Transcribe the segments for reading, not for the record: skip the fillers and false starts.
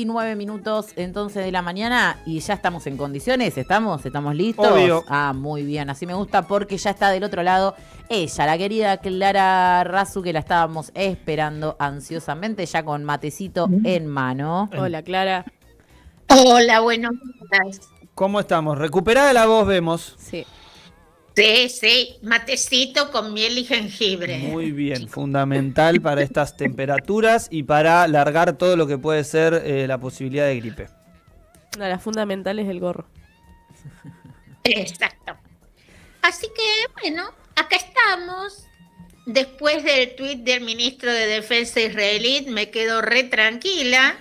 10:09 entonces de la mañana y ya estamos en condiciones, ¿estamos listos? Obvio. Muy bien, así me gusta porque ya está del otro lado ella, la querida Clara Razu, que la estábamos esperando ansiosamente, ya con matecito en mano. Hola, Clara. Hola, buenos días. ¿Cómo estamos? Recuperada la voz, vemos. Sí. Sí, matecito con miel y jengibre. Muy bien, fundamental para estas temperaturas y para largar todo lo que puede ser la posibilidad de gripe. Una de las fundamentales es el gorro. Exacto. Así que, bueno, acá estamos. Después del tuit del ministro de Defensa israelí, me quedo re tranquila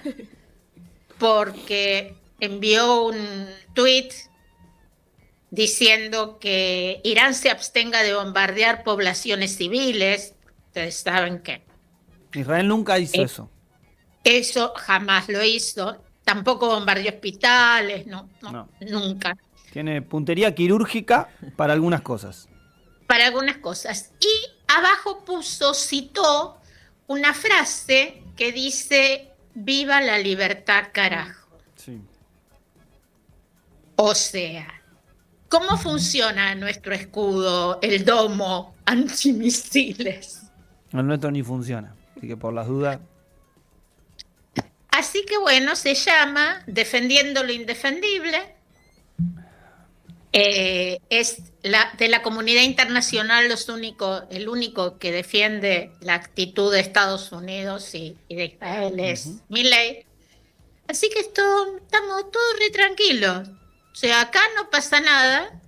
porque envió un tuit diciendo que Irán se abstenga de bombardear poblaciones civiles. Ustedes saben que Israel nunca hizo eso. eso jamás lo hizo. Tampoco bombardeó hospitales, no, nunca. Tiene puntería quirúrgica para algunas cosas. Para algunas cosas. Y abajo citó una frase que dice: viva la libertad, carajo. Sí. O sea, ¿cómo funciona nuestro escudo, el domo antimisiles? El nuestro ni funciona, así que por las dudas. Así que bueno, se llama Defendiendo lo Indefendible. Es de la comunidad internacional el único que defiende la actitud de Estados Unidos y de Israel es Milei. Así que estamos todos re tranquilos. O sea, acá no pasa nada.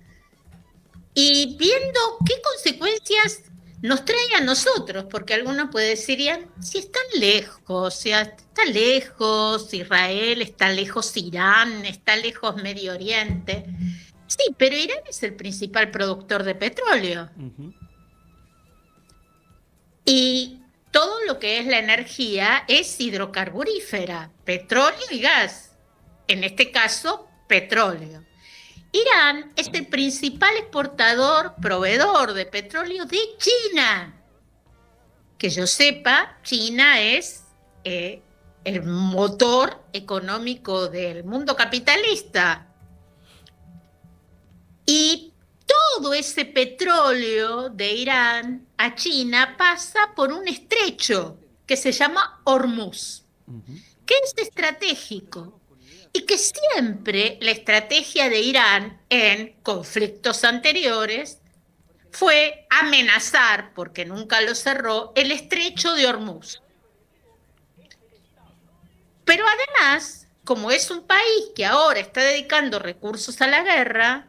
Y viendo qué consecuencias nos trae a nosotros, porque algunos dirían, si están lejos, o sea, está lejos Israel, está lejos Irán, está lejos Medio Oriente. Sí, pero Irán es el principal productor de petróleo. Y todo lo que es la energía es hidrocarburífera, petróleo y gas. En este caso, petróleo. Irán es el principal proveedor de petróleo de China. Que yo sepa, China es el motor económico del mundo capitalista. Y todo ese petróleo de Irán a China pasa por un estrecho que se llama Hormuz, que es estratégico. Y que siempre la estrategia de Irán en conflictos anteriores fue amenazar, porque nunca lo cerró, el estrecho de Hormuz. Pero además, como es un país que ahora está dedicando recursos a la guerra,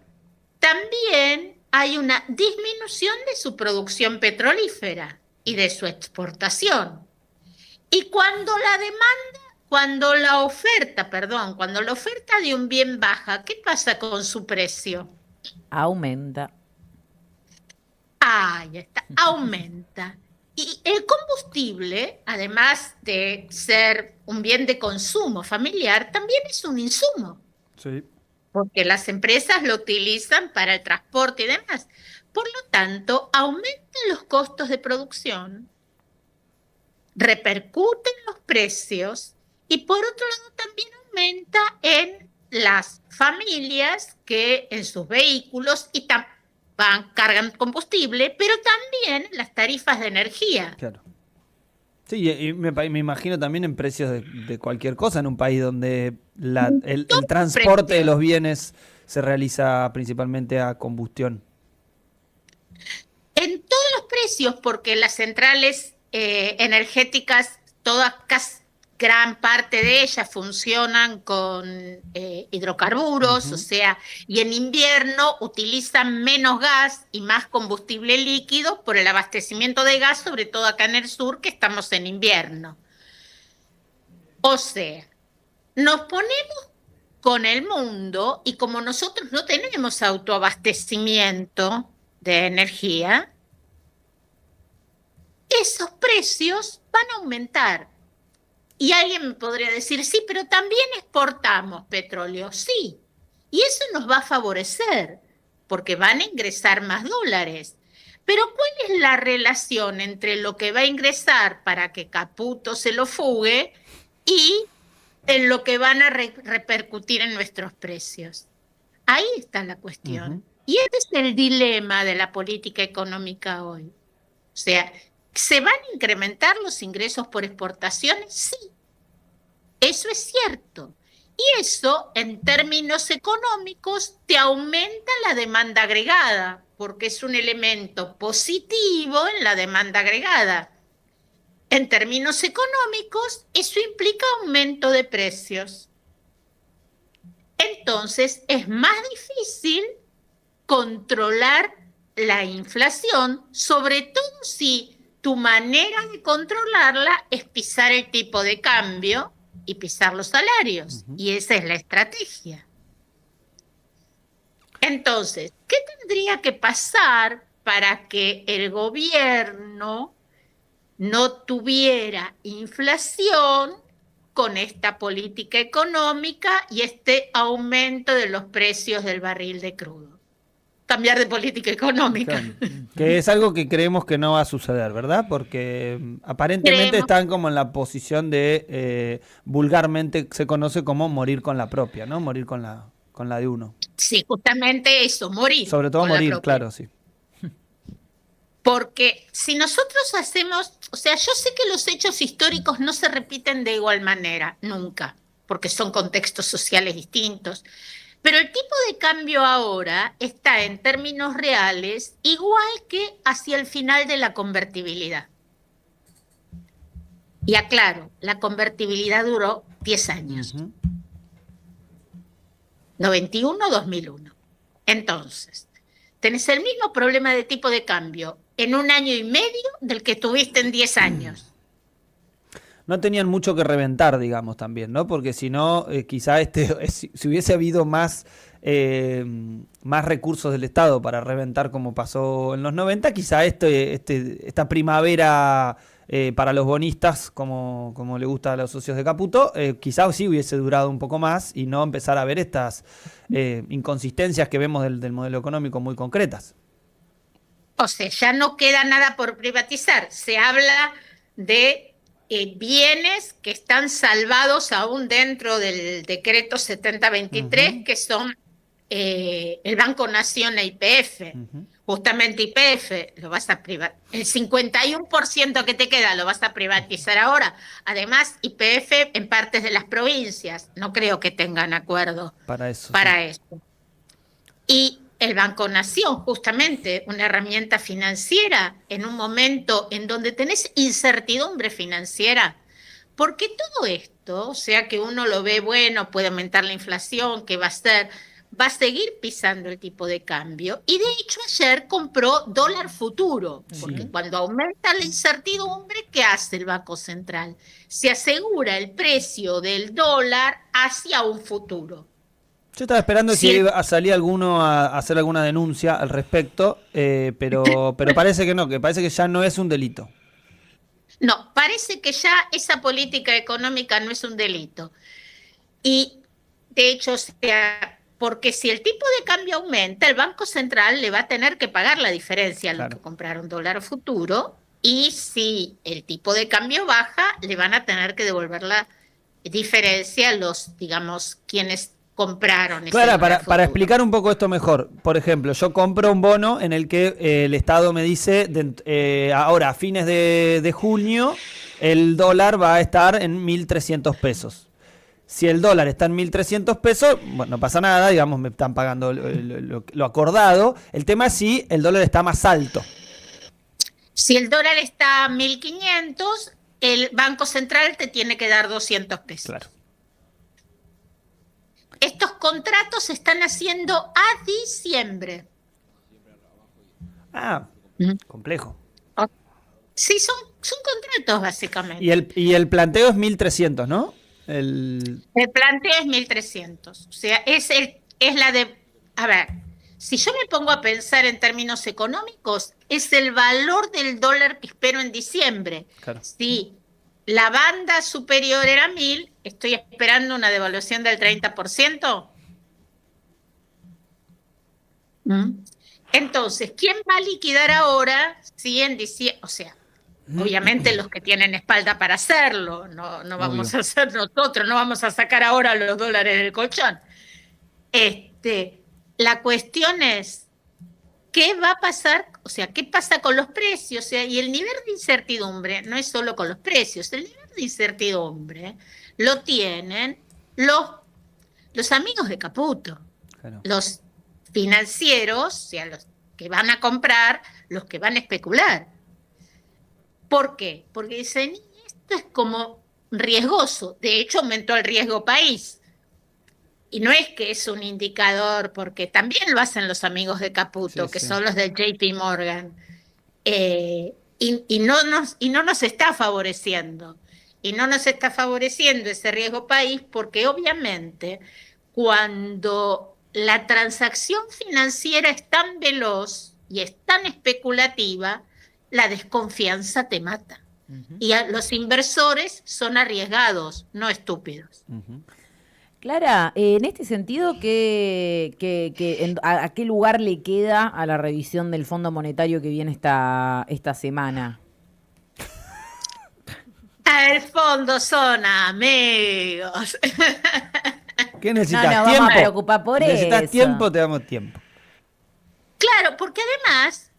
también hay una disminución de su producción petrolífera y de su exportación. Y cuando la oferta de un bien baja, ¿qué pasa con su precio? Aumenta. Ya está, aumenta. Y el combustible, además de ser un bien de consumo familiar, también es un insumo. Sí. Porque las empresas lo utilizan para el transporte y demás. Por lo tanto, aumentan los costos de producción, repercuten los precios y por otro lado también aumenta en las familias que en sus vehículos cargan combustible, pero también las tarifas de energía. Claro. Sí, y me imagino también en precios de cualquier cosa en un país donde el transporte de los bienes se realiza principalmente a combustión. En todos los precios, porque las centrales energéticas, gran parte de ellas funcionan con hidrocarburos, o sea, y en invierno utilizan menos gas y más combustible líquido por el abastecimiento de gas, sobre todo acá en el sur, que estamos en invierno. O sea, nos ponemos con el mundo y como nosotros no tenemos autoabastecimiento de energía, esos precios van a aumentar. Y alguien me podría decir, sí, pero también exportamos petróleo. Sí, y eso nos va a favorecer, porque van a ingresar más dólares. Pero ¿cuál es la relación entre lo que va a ingresar para que Caputo se lo fugue y en lo que van a repercutir en nuestros precios. Ahí está la cuestión. Y este es el dilema de la política económica hoy. O sea, ¿se van a incrementar los ingresos por exportaciones? Sí, eso es cierto. Y eso, en términos económicos, te aumenta la demanda agregada, porque es un elemento positivo en la demanda agregada. En términos económicos, eso implica aumento de precios. Entonces, es más difícil controlar la inflación, sobre todo si tu manera de controlarla es pisar el tipo de cambio y pisar los salarios. Y esa es la estrategia. Entonces, ¿qué tendría que pasar para que el gobierno no tuviera inflación con esta política económica y este aumento de los precios del barril de crudo? Cambiar de política económica. Claro. Que es algo que creemos que no va a suceder, ¿verdad? Porque aparentemente están como en la posición de, vulgarmente se conoce como morir con la propia, ¿no? Morir con la de uno. Sí, justamente eso, morir. Sobre todo morir, claro, sí. Porque si nosotros hacemos, o sea, yo sé que los hechos históricos no se repiten de igual manera, nunca, porque son contextos sociales distintos. Pero el tipo de cambio ahora está en términos reales igual que hacia el final de la convertibilidad. Y aclaro, la convertibilidad duró 10 años. 91-2001. Entonces, tenés el mismo problema de tipo de cambio en 1 año y medio del que tuviste en 10 años. No tenían mucho que reventar, digamos, también, ¿no? Porque si no, quizá si hubiese habido más recursos del Estado para reventar como pasó en los 90, quizá esta primavera para los bonistas, como le gusta a los socios de Caputo, quizá sí hubiese durado un poco más y no empezar a ver estas inconsistencias que vemos del modelo económico muy concretas. O sea, ya no queda nada por privatizar. Se habla de bienes que están salvados aún dentro del decreto 7023, que son el Banco Nación e YPF. Justamente YPF lo vas a privatizar. El 51% que te queda lo vas a privatizar ahora. Además, YPF en partes de las provincias. No creo que tengan acuerdo para eso. Y el Banco Nación, justamente, una herramienta financiera en un momento en donde tenés incertidumbre financiera, porque todo esto, o sea que uno lo ve, bueno, puede aumentar la inflación, ¿qué va a seguir pisando el tipo de cambio. Y de hecho ayer compró dólar futuro, porque cuando aumenta la incertidumbre, ¿qué hace el Banco Central? Se asegura el precio del dólar hacia un futuro. Yo estaba esperando si iba a salir alguno a hacer alguna denuncia al respecto, pero parece que no, que parece que ya no es un delito. No, parece que ya esa política económica no es un delito. Y de hecho, porque si el tipo de cambio aumenta, el Banco Central le va a tener que pagar la diferencia a los que compraron dólar futuro, y si el tipo de cambio baja, le van a tener que devolver la diferencia a los, digamos, quienes compraron. Claro, para explicar un poco esto mejor, por ejemplo, yo compro un bono en el que el Estado me dice, ahora a fines de junio, el dólar va a estar en 1.300 pesos. Si el dólar está en 1.300 pesos, bueno, no pasa nada, digamos, me están pagando lo acordado. El tema es si el dólar está más alto. Si el dólar está a 1.500, el Banco Central te tiene que dar 200 pesos. Claro. Estos contratos se están haciendo a diciembre. Complejo. Sí, son contratos básicamente. Y el planteo es 1.300, ¿no? El planteo es 1.300. O sea, es la de... A ver, si yo me pongo a pensar en términos económicos, es el valor del dólar que espero en diciembre. Claro. Si la banda superior era 1.000, estoy esperando una devaluación del 30%. Entonces, ¿quién va a liquidar ahora si en diciembre? O sea, Obviamente los que tienen espalda para hacerlo, no vamos Obvio. a hacer nosotros, no vamos a sacar ahora los dólares del colchón. La cuestión es, ¿qué va a pasar? O sea, ¿qué pasa con los precios? O sea, y el nivel de incertidumbre no es solo con los precios, el nivel de incertidumbre lo tienen los amigos de Caputo, Claro. los financieros, o sea, los que van a comprar, los que van a especular. ¿Por qué? Porque dicen, esto es como riesgoso, de hecho aumentó el riesgo país. Y no es que es un indicador, porque también lo hacen los amigos de Caputo, Sí, que sí. son los del JP Morgan, y no nos está favoreciendo. Y no nos está favoreciendo ese riesgo país porque obviamente cuando la transacción financiera es tan veloz y es tan especulativa, la desconfianza te mata. Y los inversores son arriesgados, no estúpidos. Clara, en este sentido, ¿a qué lugar le queda a la revisión del Fondo Monetario que viene esta semana? El fondo son amigos. ¿Qué No necesitas? nos ¿Tiempo? vamos a preocupar por ¿Necesitas eso. tiempo? Te damos tiempo. Claro, porque además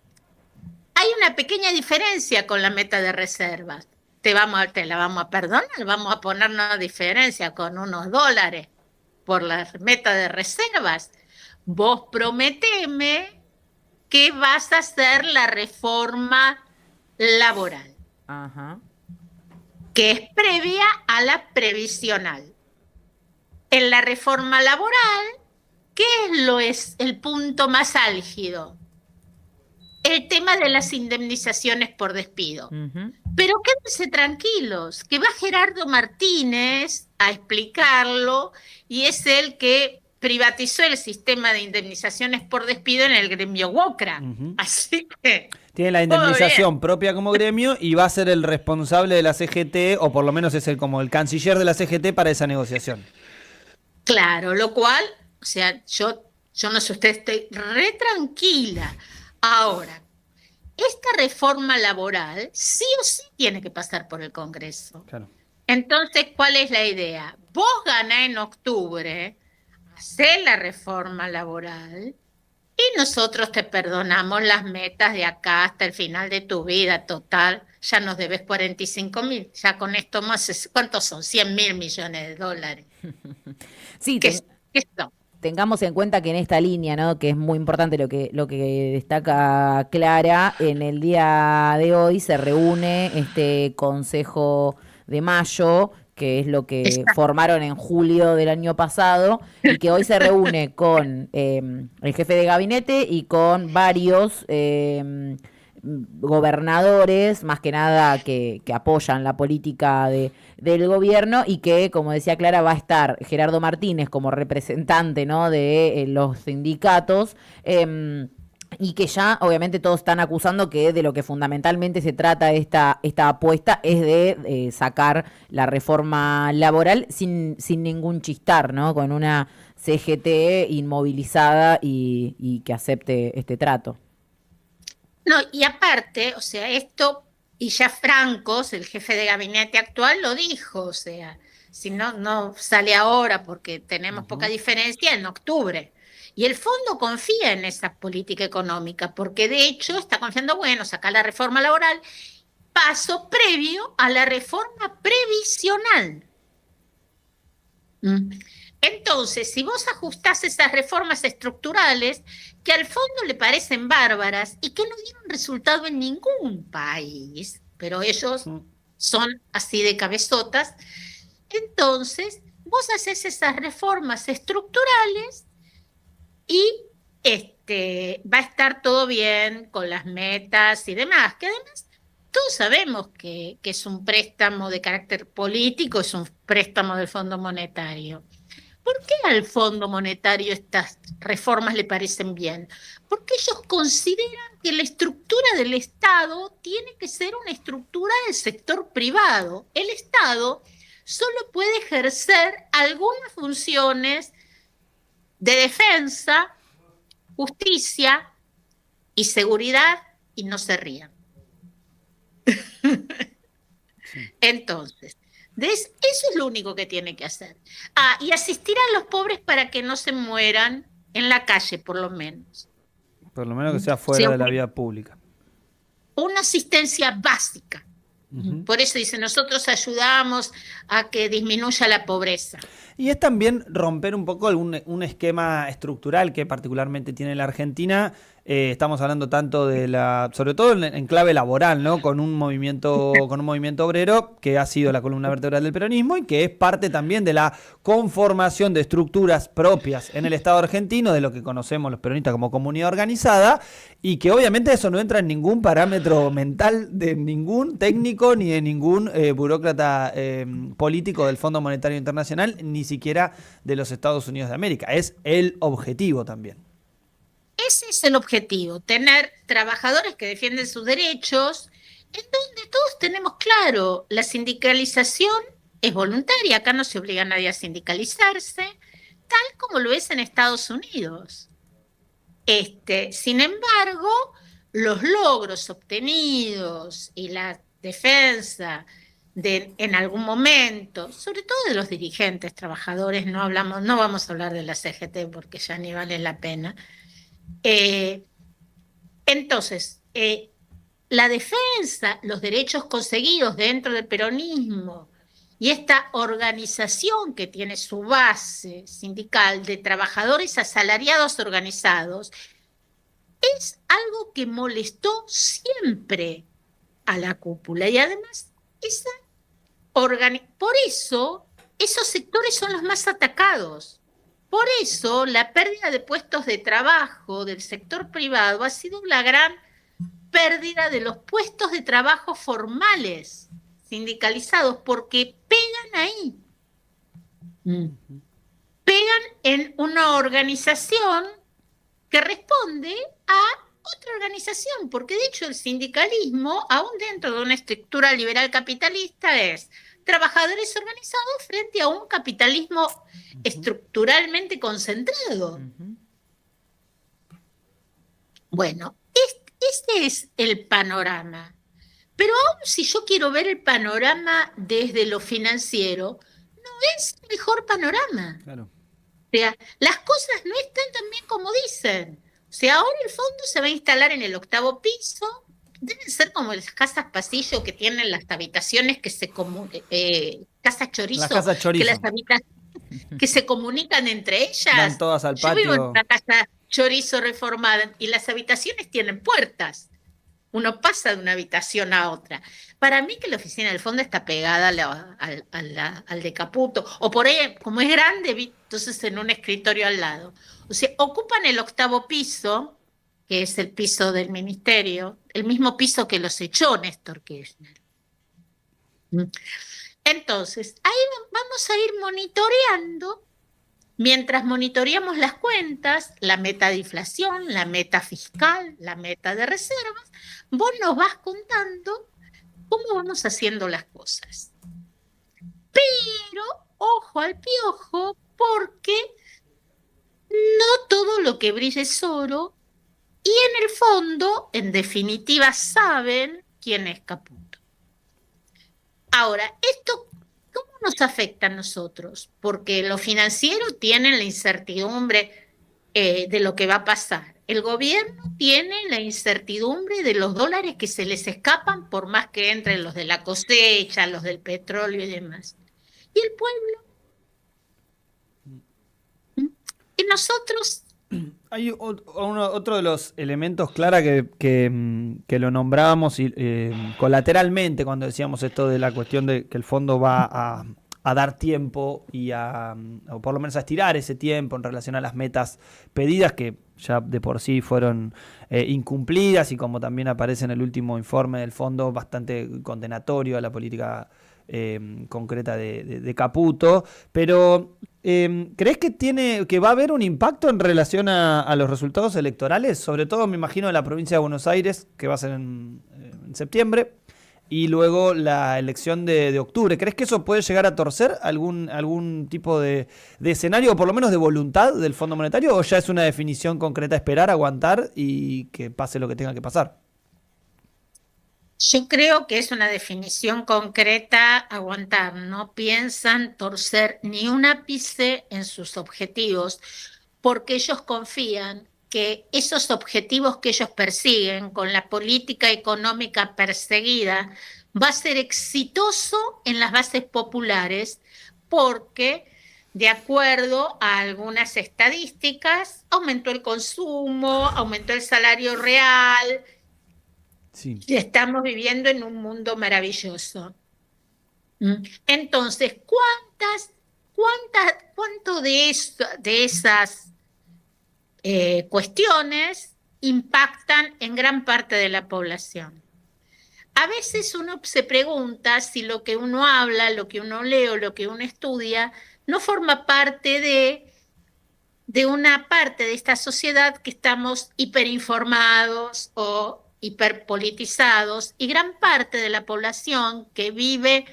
hay una pequeña diferencia con la meta de reservas. Te la vamos a perdonar, vamos a poner una diferencia con unos dólares por la meta de reservas. Vos prometeme que vas a hacer la reforma laboral, Ajá. que es previa a la previsional. En la reforma laboral, ¿qué es el punto más álgido? El tema de las indemnizaciones por despido. Pero quédense tranquilos, que va Gerardo Martínez a explicarlo y es el que privatizó el sistema de indemnizaciones por despido en el gremio WOCRA. Así que Tiene la indemnización propia como gremio y va a ser el responsable de la CGT, o por lo menos es como el canciller de la CGT para esa negociación. claro, lo cual, o sea, yo no sé, usted estoy re tranquila. Ahora, esta reforma laboral sí o sí tiene que pasar por el Congreso. Claro. Entonces, ¿cuál es la idea? Vos ganás en octubre, hacés la reforma laboral y nosotros te perdonamos las metas de acá hasta el final de tu vida. Total, ya nos debes 45.000. Ya con esto más, ¿cuántos son? 100.000 millones de dólares. Sí, ¿Qué son? tengamos en cuenta que en esta línea, ¿no? Que es muy importante lo que destaca Clara, en el día de hoy se reúne este Consejo de Mayo, que es lo que formaron en julio del año pasado, y que hoy se reúne con el jefe de gabinete y con varios gobernadores, más que nada que apoyan la política del gobierno, y que, como decía Clara, va a estar Gerardo Martínez como representante, ¿no?, de los sindicatos, y que ya obviamente todos están acusando que de lo que fundamentalmente se trata esta apuesta es de sacar la reforma laboral sin ningún chistar, ¿no?, con una CGT inmovilizada y que acepte este trato. No, y aparte, o sea, esto, y ya Francos, el jefe de gabinete actual, lo dijo, o sea, si no sale ahora porque tenemos poca diferencia, en octubre. Y el fondo confía en esa política económica, porque de hecho está confiando, bueno, sacar la reforma laboral, paso previo a la reforma previsional. Entonces, si vos ajustás esas reformas estructurales que al fondo le parecen bárbaras y que no dieron resultado en ningún país, pero ellos son así de cabezotas, entonces vos haces esas reformas estructurales y va a estar todo bien con las metas y demás, que además todos sabemos que es un préstamo de carácter político, es un préstamo del Fondo Monetario. ¿Por qué al Fondo Monetario estas reformas le parecen bien? Porque ellos consideran que la estructura del Estado tiene que ser una estructura del sector privado. El Estado solo puede ejercer algunas funciones de defensa, justicia y seguridad, y no se rían. Entonces, eso es lo único que tiene que hacer. Y asistir a los pobres para que no se mueran en la calle, por lo menos. Por lo menos que sea fuera de la vía pública. Una asistencia básica. Por eso dice, nosotros ayudamos a que disminuya la pobreza. Y es también romper un poco un esquema estructural que particularmente tiene la Argentina. Estamos hablando tanto sobre todo en clave laboral, ¿no? Con un movimiento obrero que ha sido la columna vertebral del peronismo y que es parte también de la conformación de estructuras propias en el Estado argentino, de lo que conocemos los peronistas como comunidad organizada, y que obviamente eso no entra en ningún parámetro mental de ningún técnico ni de ningún burócrata político del Fondo Monetario Internacional, ni siquiera de los Estados Unidos de América. Es el objetivo también. Ese es el objetivo, tener trabajadores que defienden sus derechos, en donde todos tenemos claro, la sindicalización es voluntaria, acá no se obliga a nadie a sindicalizarse, tal como lo es en Estados Unidos. Sin embargo, los logros obtenidos y la defensa en algún momento, sobre todo de los dirigentes trabajadores, no vamos a hablar de la CGT porque ya ni vale la pena. Entonces, la defensa, los derechos conseguidos dentro del peronismo y esta organización que tiene su base sindical de trabajadores asalariados organizados, es algo que molestó siempre a la cúpula y además por eso esos sectores son los más atacados. Por eso la pérdida de puestos de trabajo del sector privado ha sido la gran pérdida de los puestos de trabajo formales, sindicalizados, porque pegan ahí. Pegan en una organización que responde a otra organización, porque de hecho el sindicalismo, aún dentro de una estructura liberal capitalista, es trabajadores organizados frente a un capitalismo estructuralmente concentrado. Bueno, este es el panorama. Pero aún si yo quiero ver el panorama desde lo financiero, no es el mejor panorama. Claro. O sea, las cosas no están tan bien como dicen. O sea, ahora el fondo se va a instalar en el 8º piso. Deben ser como las casas pasillo que tienen las habitaciones que se casa chorizo, que las habitaciones que se comunican entre ellas. Van todas al patio. Yo vivo en una casa chorizo reformada y las habitaciones tienen puertas. Uno pasa de una habitación a otra. Para mí que la oficina del fondo está pegada al de Caputo, o por ahí, como es grande, entonces en un escritorio al lado. O sea, ocupan el 8º piso, que es el piso del ministerio, el mismo piso que los echó Néstor Kirchner. Entonces, ahí vamos a ir monitoreando, mientras monitoreamos las cuentas, la meta de inflación, la meta fiscal, la meta de reservas, vos nos vas contando cómo vamos haciendo las cosas. Pero, ojo al piojo, porque no todo lo que brilla es oro, y en el fondo, en definitiva, saben quién es Caputo. Ahora, ¿esto cómo nos afecta a nosotros? Porque lo financiero tiene la incertidumbre de lo que va a pasar. El gobierno tiene la incertidumbre de los dólares que se les escapan por más que entren los de la cosecha, los del petróleo y demás. ¿Y el pueblo? Y nosotros... Hay otro de los elementos, Clara, que lo nombrábamos colateralmente cuando decíamos esto de la cuestión de que el fondo va a dar tiempo y o por lo menos a estirar ese tiempo en relación a las metas pedidas que ya de por sí fueron incumplidas y como también aparece en el último informe del fondo bastante condenatorio a la política concreta de Caputo, pero ¿crees que va a haber un impacto en relación a los resultados electorales? Sobre todo me imagino en la provincia de Buenos Aires, que va a ser en septiembre, y luego la elección de octubre. ¿Crees que eso puede llegar a torcer algún tipo de escenario, o por lo menos de voluntad del Fondo Monetario, o ya es una definición concreta, esperar, aguantar y que pase lo que tenga que pasar? Yo creo que es una definición concreta, aguantar, no piensan torcer ni un ápice en sus objetivos, porque ellos confían que esos objetivos que ellos persiguen con la política económica perseguida va a ser exitoso en las bases populares, porque de acuerdo a algunas estadísticas, aumentó el consumo, aumentó el salario real. Sí. Estamos viviendo en un mundo maravilloso. Entonces, cuánto de esas cuestiones impactan en gran parte de la población? A veces uno se pregunta si lo que uno habla, lo que uno lee o lo que uno estudia no forma parte de una parte de esta sociedad que estamos hiperinformados o hiperpolitizados, y gran parte de la población que vive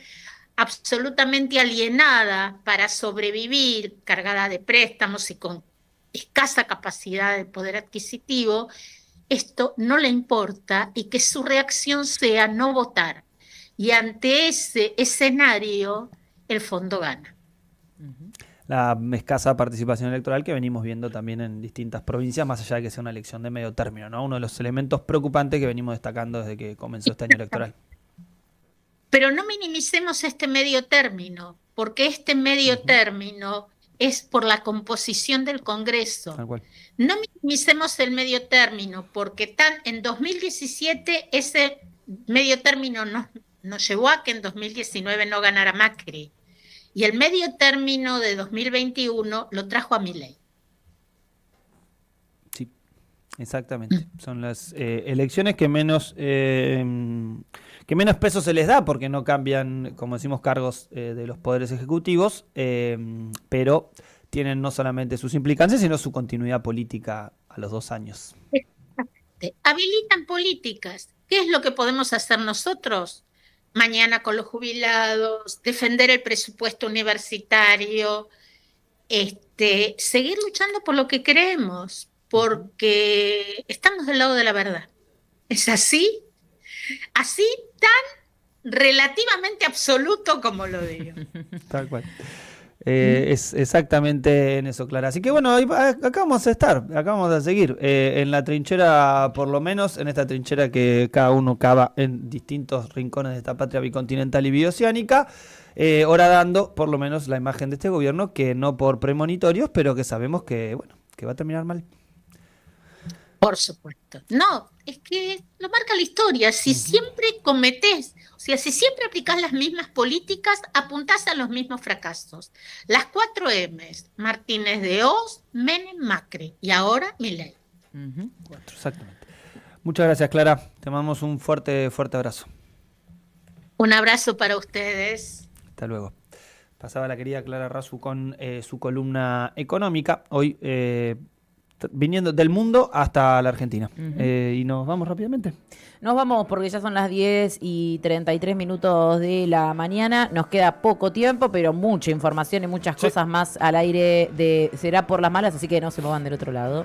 absolutamente alienada para sobrevivir, cargada de préstamos y con escasa capacidad de poder adquisitivo, esto no le importa, y que su reacción sea no votar. Y ante ese escenario, el fondo gana. La escasa participación electoral que venimos viendo también en distintas provincias, más allá de que sea una elección de medio término, ¿no? Uno de los elementos preocupantes que venimos destacando desde que comenzó este año electoral. Pero no minimicemos este medio término, porque este medio término es por la composición del Congreso. Tal cual. No minimicemos el medio término, porque en 2017 ese medio término nos llevó a que en 2019 no ganara Macri. Y el medio término de 2021 lo trajo a Milei. Sí, exactamente. Son las elecciones que menos peso se les da, porque no cambian, como decimos, cargos de los poderes ejecutivos, pero tienen no solamente sus implicancias, sino su continuidad política a los 2 años. Habilitan políticas. ¿Qué es lo que podemos hacer nosotros? Mañana con los jubilados, defender el presupuesto universitario, seguir luchando por lo que creemos, porque estamos del lado de la verdad. ¿Es así? Así tan relativamente absoluto como lo digo. Tal cual. Es exactamente en eso, Clara. Así que bueno, acá vamos a estar, acá vamos a seguir en la trinchera, por lo menos en esta trinchera que cada uno cava en distintos rincones de esta patria bicontinental y bioceánica, horadando por lo menos la imagen de este gobierno, que no por premonitorios, pero que sabemos que, bueno, que va a terminar mal. Por supuesto. No, es que lo marca la historia. Si siempre cometés, o sea, si siempre aplicás las mismas políticas, apuntás a los mismos fracasos. Las 4 M's: Martínez de Oz, Menem, Macri, y ahora Milei. Exactamente. Muchas gracias, Clara. Te mandamos un fuerte abrazo. Un abrazo para ustedes. Hasta luego. Pasaba la querida Clara Rasu con su columna económica. Hoy viniendo del mundo hasta la Argentina. Y nos vamos rápidamente. Nos vamos porque ya son las 10:33 de la mañana. Nos queda poco tiempo, pero mucha información y muchas cosas más al aire de Será por las Malas, así que no se muevan del otro lado.